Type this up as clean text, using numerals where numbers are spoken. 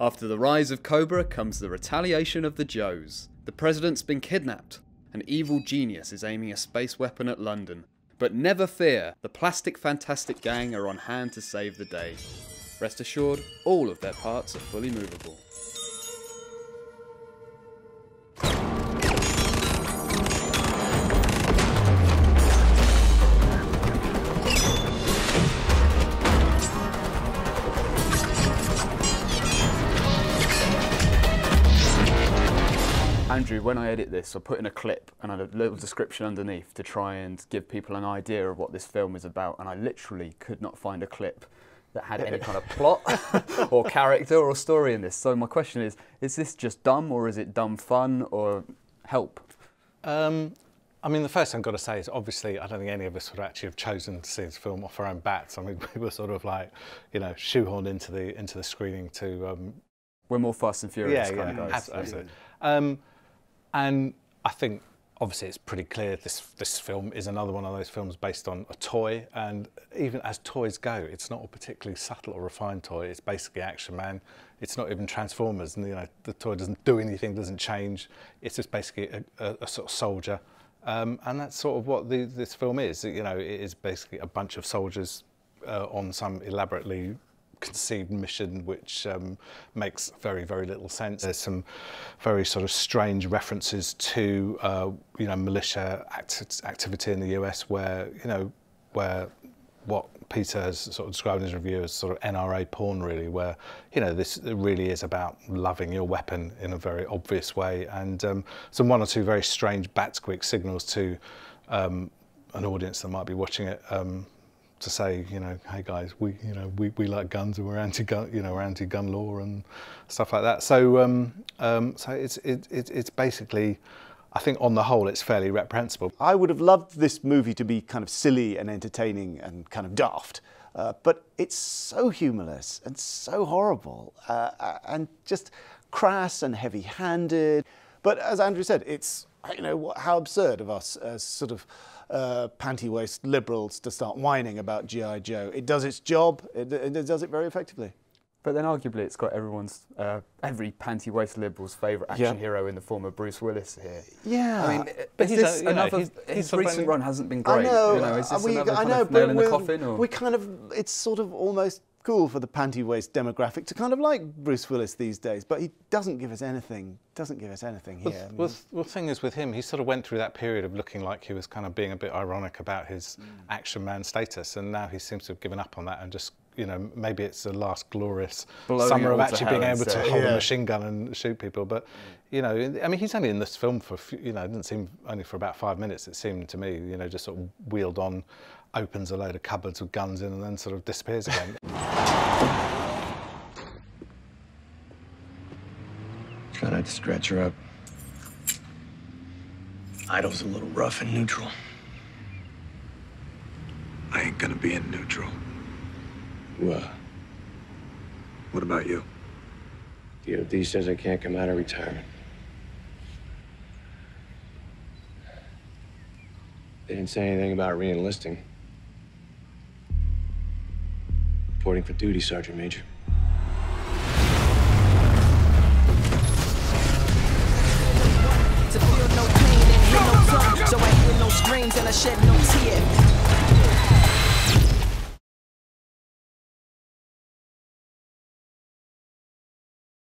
After the rise of Cobra comes the retaliation of the Joes. The president's been kidnapped. An evil genius is aiming a space weapon at London. But never fear, the Plastic Fantastic Gang are on hand to save the day. Rest assured, all of their parts are fully movable. Andrew, when I edit this, I put in a clip and a little description underneath to try and give people an idea of what this film is about, and I literally could not find a clip that had any kind of plot or character or story in this. So my question is this just dumb, or is it dumb fun, or help? I mean, the first thing I've got to say is, obviously, I don't think any of us would actually have chosen to see this film off our own bats. I mean, we were sort of like, you know, shoehorned into the screening to... We're more Fast and Furious kind of guys. Absolutely. And I think, obviously, it's pretty clear this film is another one of those films based on a toy, and even as toys go, it's not a particularly subtle or refined toy. It's basically Action Man. It's not even Transformers, and you know, the toy doesn't do anything, doesn't change. It's just basically a sort of soldier, and that's sort of what this film is. You know, it is basically a bunch of soldiers on some elaborately conceived mission which makes very, very little sense. There's some very sort of strange references to you know, militia activity in the US, where, you know, where what Peter has sort of described in his review as sort of NRA porn, really, where, you know, this really is about loving your weapon in a very obvious way, and some one or two very strange bat squeak signals to an audience that might be watching it, to say, you know, hey guys, we like guns, and we're anti-gun, you know, we're anti-gun law and stuff like that. So so it's basically, I think on the whole, it's fairly reprehensible. I would have loved this movie to be kind of silly and entertaining and kind of daft, but it's so humorless and so horrible and just crass and heavy-handed. But as Andrew said, it's, you know, how absurd of us as sort of panty-waist liberals to start whining about G.I. Joe. It does its job, it does it very effectively. But then arguably it's got everyone's, every panty-waist liberal's favourite action hero in the form of Bruce Willis here. Yeah. I mean, but his recent run hasn't been great. I know, you know, is this another kind of nail in the coffin? Or? We kind of, it's sort of almost cool for the panty-waist demographic to kind of like Bruce Willis these days, but he doesn't give us anything, here. Well, the thing is with him, he sort of went through that period of looking like he was kind of being a bit ironic about his action man status, and now he seems to have given up on that and just, you know, maybe it's the last glorious summer of actually being able to hold a machine gun and shoot people. But, you know, I mean, he's only in this film for, you know, it didn't seem only for about 5 minutes, it seemed to me, you know, just sort of wheeled on, opens a load of cupboards with guns in, and then sort of disappears again. Try not to scratch her up. Idol's a little rough and neutral. I ain't gonna be in neutral. What? What about you? DOD says I can't come out of retirement. They didn't say anything about re-enlisting. Reporting for duty, Sergeant Major. To feel no pain and hear no tongue, so I hear no screams and I shed no tear.